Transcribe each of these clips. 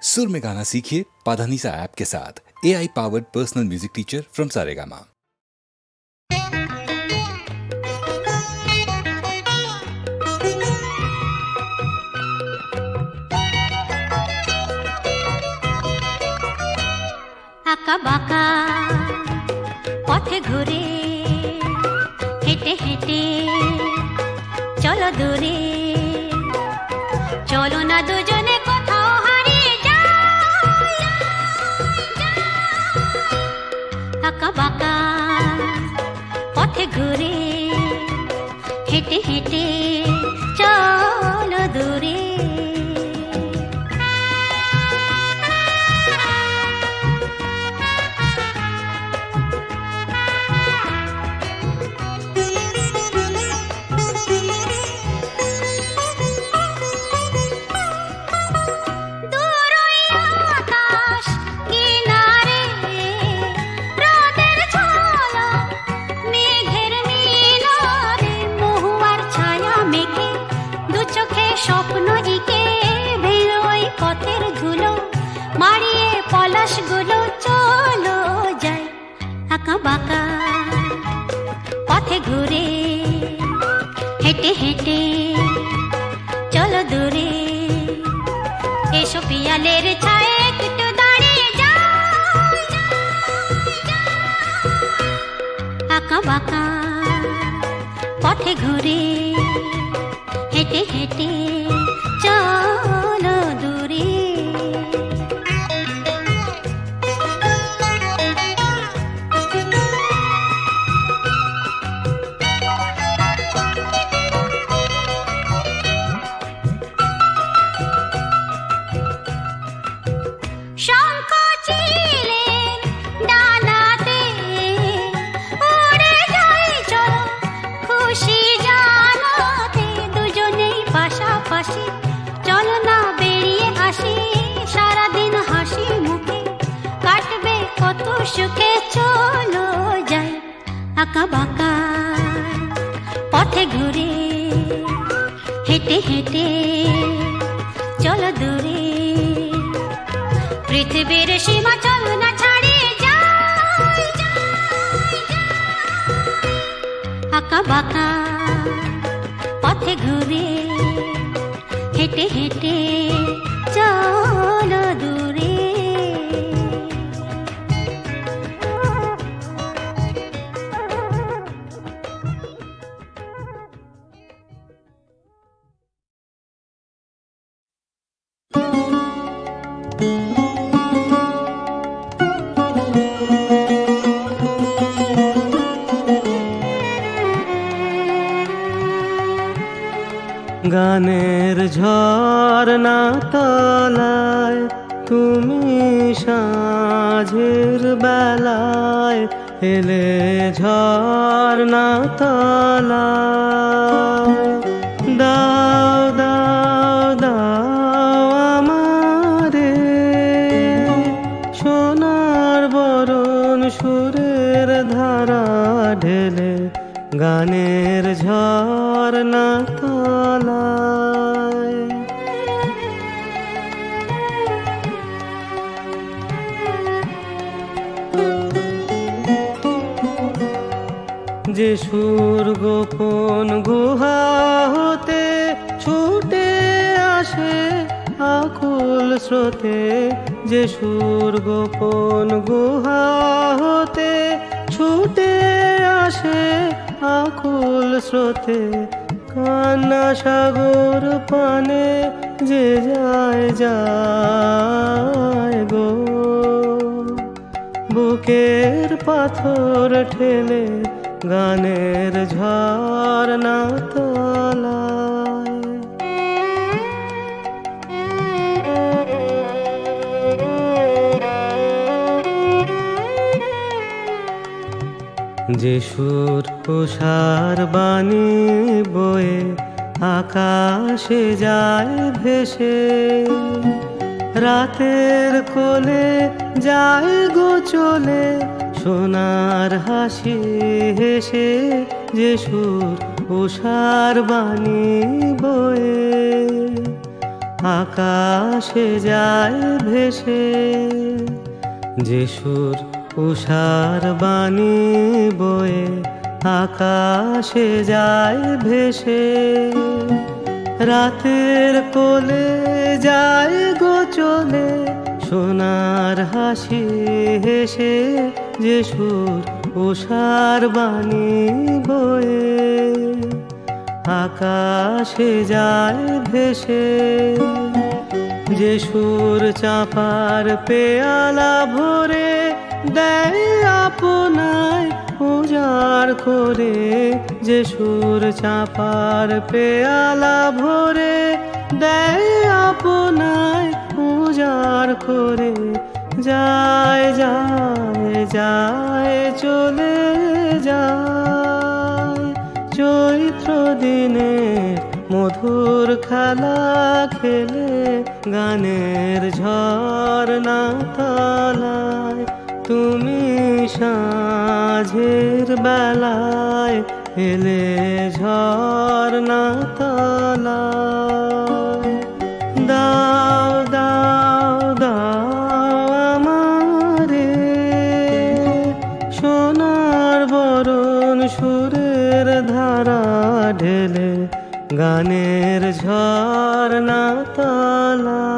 सुर में गाना सीखिए पाधानीसा ऐप के साथ। AI powered personal music teacher from Saregama. আঁকা বাঁকা পথে ঘুরে হেঁটে হেঁটে চলো দূরে, চলো না দুজনে কোথাও হারিয়ে যাই। আঁকা বাঁকা পথে ঘুরে হেঁটে হেঁটে চলো দূরে। স্বপ্ন এঁকে ভেলোই পথের ধুলো মারিয়ে পলাশগুলো চলো যায়। আঁকা বাঁকা পথে ঘুরে হেঁটে হেঁটে চলো দূরে, এসো পিয়ালের ছায়ে একটু দাঁড়িয়ে যাই। আঁকা বাঁকা পথে ঘুরে হেঁটে হেঁটে চলো দূরে। শঙ্খ চিলের ডানাতে উড়ে যাই চলো খুশি জানাতে, দুজনেই পাশাপাশি চলো না বেরিয়ে আসি, সারাদিন হাসি মুখে কাটবে কত সুখে চলো যাই। আঁকা বাঁকা পথে ঘুরে হেঁটে হেঁটে চলো দূরে, পৃথিবীর সীমা চলো না ছাড়িয়ে যাই। আঁকা বাঁকা পথে ঘুরে হেঁটে হেঁটে চলো দূরে। গানের ঝর্ণা তলায় তুমি সাঁঝের বেলায় এলে, ঝর্ণা তলায় দাও দাও দাও আমারে সোনার বরণ সুরের ধারা ঢেলে, গানের ঝর্ণা তলায়। যে সুর গোপন গুহা হতে ছুটে আসে আকুল স্রোতে, যে সুর গোপন গুহা হতে ছুটে আসে আকুল স্রোতে, কান্না সাগর পানে যে যায় যায় গো, বুকের পাথর ঠেলে গানের ঝর্ণা তলায়। যে সুর উষার বাণী বয়ে আকাশে যায় ভেসে, রাতের কোলে যায় গো চলে সোনার হাসি হেসে, যে সুর উষার বাণী বয়ে আকাশে যায় ভেসে, যে সুর উষার বাণী বয়ে আকাশে যায় ভেসে। রাতের কোলে যায় গো চলে, সোনার হাসি হেসে, যে সুর উষার বাণী বয়ে আকাশে যায় ভেসে। যে সুর চাপার পেয়ালা ভরে দেয় আপনায় উজাড় করে, যে সুর চাপার পেয়ালা ভরে দেয় আপনায় উজাড় করে। যায় যায় যায় চলে যায়, চৈত্র দিনের মধুর খেলা খেলে, গানের ঝর্ণা তলায় তুমি সাঁঝের বেলায় এলে ঝর্ণা তলায়। দাও দাও দাও আমারে সোনার বরণ সুরের ধারা ঢেলে, গানের ঝর্ণা তলায়।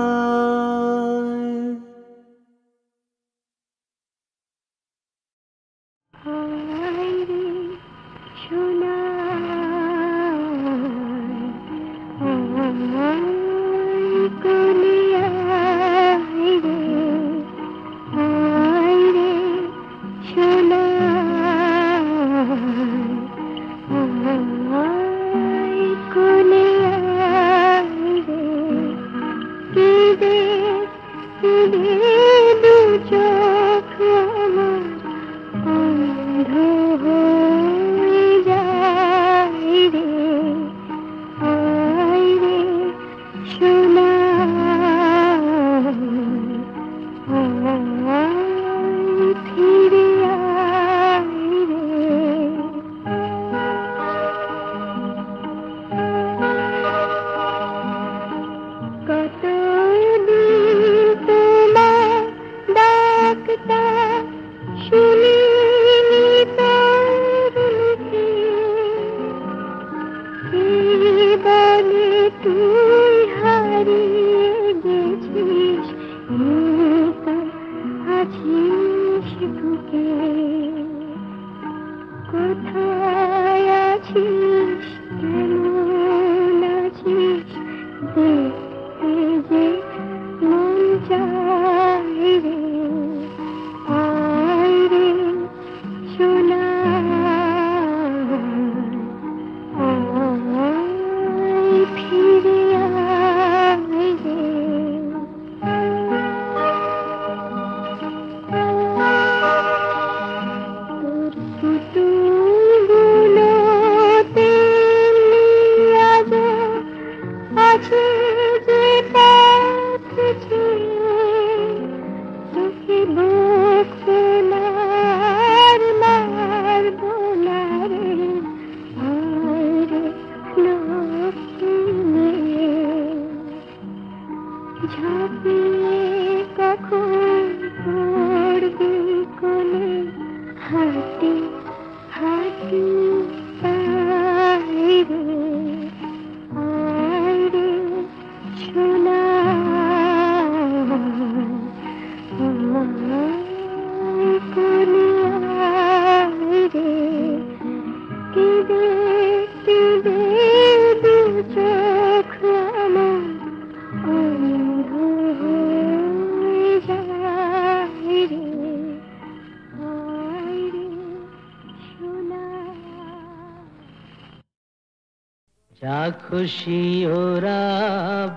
যা খুশি ওরা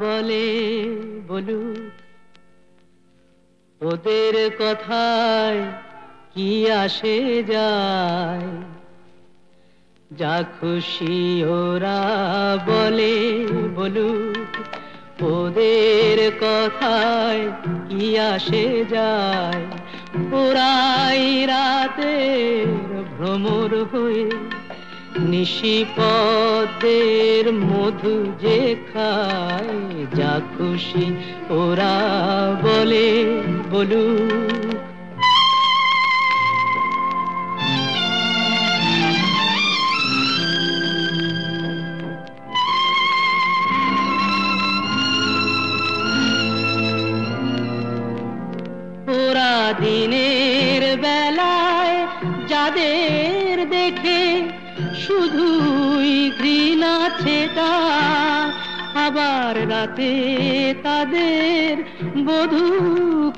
বলে বলুক, ওদের কথায় কি আসে যায়। যা খুশি ওরা বলে বলুক, ওদের কথায় কি আসে যায়। ওরাই রাতের ভ্রমর হয়ে নিশিপদের মধু যে খায়, যা খুশি ওরা বলে বলুক। ওরা দিনের বেলায় যাদের দেখে শুধুই ঘৃণা ছেটা, আবার রাতে তাদের বধূ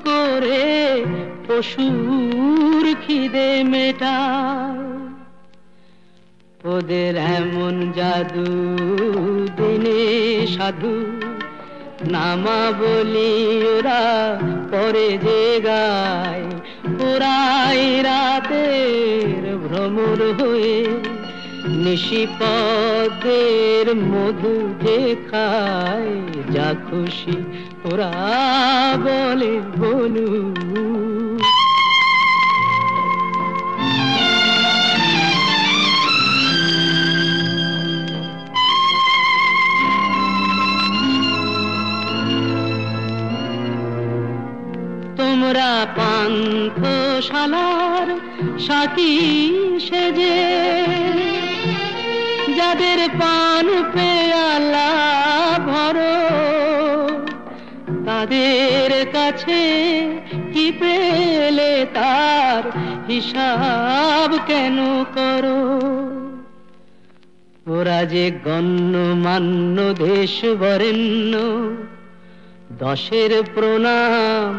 করে পশুর খিদে মেটায়। ওদের এমন জাদু দিনে সাধু নামা বলি ওরা পরে যে গায়। ওরাই রাতের ভ্রমর হয়ে নিশিপদের মধু যে খায়, যা খুশি ওরা বলে বলুক। তোমরা পান্থশালার সাথী সেজে যাদের পান পেয়ালা ভরো, তাদের কাছে কি পেলে তার হিসাব কেন করো? ওরা যে গণ্যমান্য দেশ বরেণ্য, দশের প্রণাম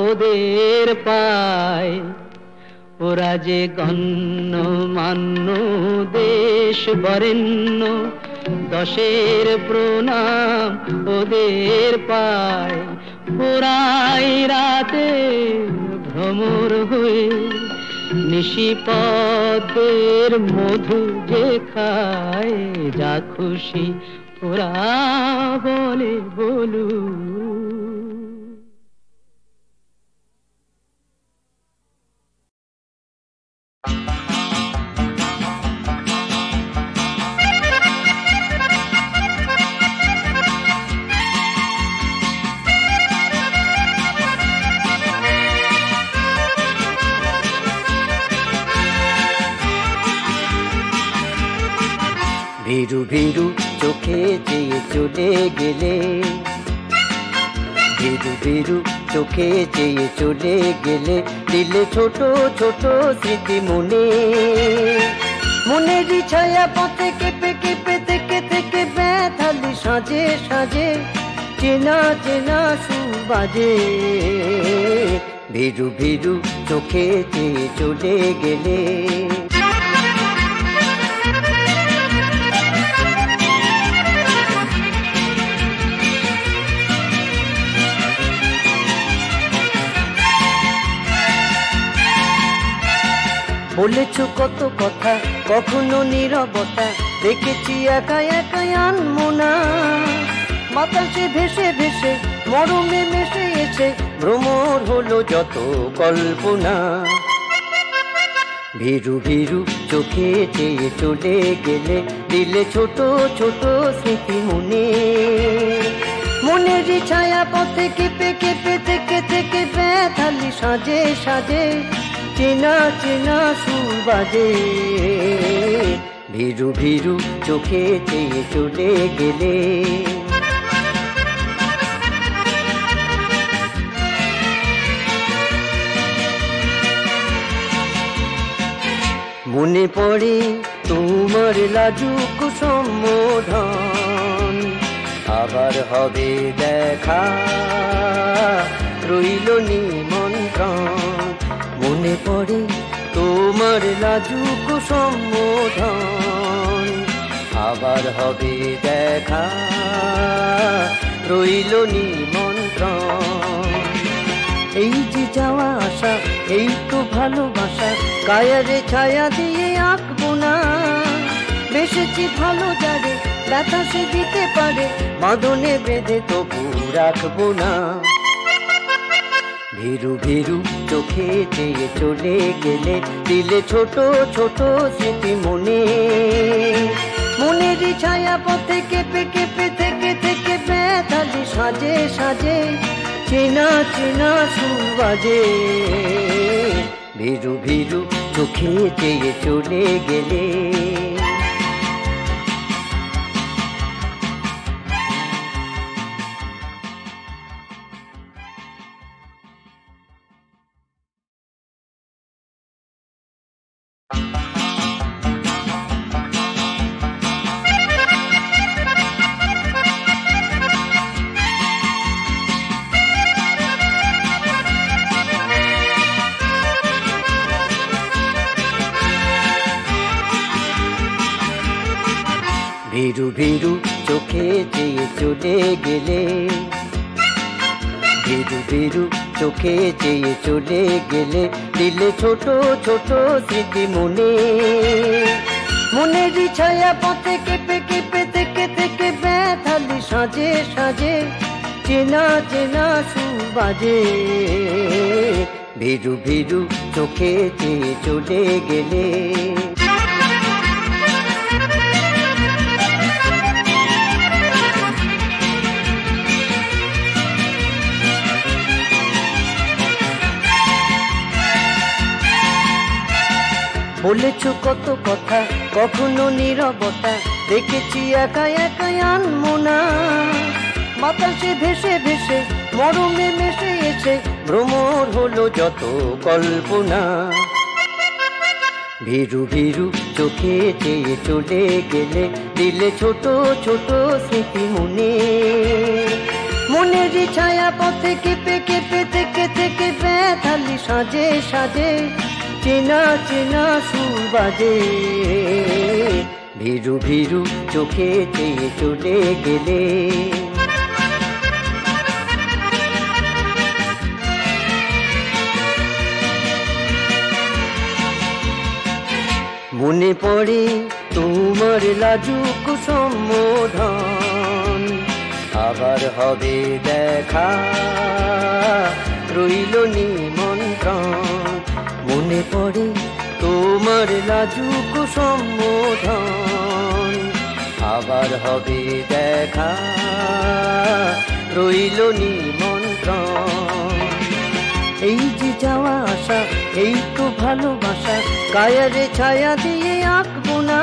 ওদের পায়। ওরা যে গণ্যমান্য দেশ বরেণ্য, দশের প্রণাম ওদের পায়। ওরাই রাতে ভ্রমর হয়ে নিশিপদের মধু যে খায়, যা খুশি ওরা বলে বলুক। ভীরু ভীরু চোখে চেয়ে চলে গেলে, ভীরু ভীরু চোখে চেয়ে চলে গেলে, দিলে ছোট ছোট স্মৃতি মনে। মনেরই ছায়া পথে কেঁপে কেঁপে থেকে থেকে ব্যথালি সাজে সাজে, চেনা চেনা সুর বাজে। ভীরু ভীরু চোখে চেয়ে চলে গেলে। বলেছ কত কথা, কখনো নীরবতা, দেখেছি একা একা আনমনা। বাতাসে ভেসে ভেসে মরমে মিশে এসে ভ্রমর হলো যত কল্পনা। ভীরু ভীরু চোখে চেয়ে চলে গেলে, দিলে ছোট ছোট স্মৃতি মনে। মনেরই ছায়া পথে কেঁপে কেঁপে থেকে থেকে ব্যথালি সাজে সাজে, চেনা চেনা সুর বাজে। ভীরু ভীরু চোখে চেয়ে চলে গেলে। মনে পড়ে তোমার লাজুক সম্বোধন, আবার হবে দেখা রইল নিমন্ত্রণ। মনে পড়ে তোমার লাজুক সম্বোধন, আবার হবে দেখা রইল নিমন্ত্রণ। এই যে যাওয়া আসা, এই তো ভালোবাসা, কায়ারে ছায়া দিয়ে আঁকবো না। বেসেছি ভালো যারে, ব্যথা সে দিতে পারে, বাঁধনে বেঁধে তবু রাখবো না। ভীরু ভীরু চোখে চেয়ে চলে গেলে দিলে ছোট ছোট স্মৃতি মনে মনেরই ছায়া পথে কেঁপে কেঁপে থেকে থেকে ব্যথালি সাজে সাজে চেনা চেনা সুর বাজে ভীরু ভীরু চোখে চেয়ে চলে গেলে ভীরু ভীরু চোখে চেয়ে চলে গেলে ভীরু ভীরু চোখে চেয়ে চলে গেলে দিলে ছোট ছোট স্মৃতি মনে মনেরই ছায়া পথে কেঁপে কেঁপে থেকে থেকে ব্যথালি সাজে সাজে চেনা চেনা সুর বাজে ভীরু ভীরু চোখে চেয়ে চলে গেলে বলেছ কত কথা কখনো নীরবতা দেখেছি একা একা আনমোনা বাতাসে ভেসে ভেসে মরমে মেশে এসে ভ্রমর হলো যত কল্পনা ভীরু ভীরু চোখে চেয়ে চলে গেলে দিলে ছোট ছোট স্মৃতি মনে মনেরই ছায়া পথে কেঁপে কেঁপে থেকে থেকে ব্যথালি সাজে সাজে চেনা চেনা সুর বাজে ভীরু ভীরু চোখে চেয়ে চলে গেলে মনে পড়ে তোমার লাজুক সম্বোধন আবার হবে দেখা রইল নিমন্ত্রণ মনে পড়ে তোমার লাজুক সম্বোধন আবার হবে দেখা রইল নিমন্ত্রণ এই যে যাওয়া আসা এই তো ভালোবাসা কায়ারে ছায়া দিয়ে আঁকবো না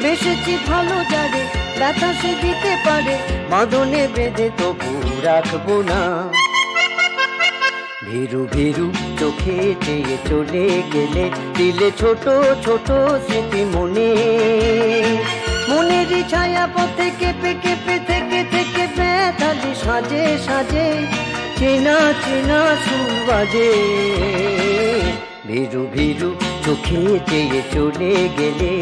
বেসেছি ভালো যারে ব্যথা সে দিতে পারে বাঁধনে বেঁধে তবু রাখবো না ভীরু ভীরু চোখে চেয়ে চলে গেলে দিলে ছোট ছোট স্মৃতি মনে মনেরই ছায়া পথে কেঁপে কেঁপে থেকে থেকে ব্যথালি সাজে সাজে চেনা চেনা সুর বাজে ভীরু ভীরু চোখে চেয়ে চলে গেলে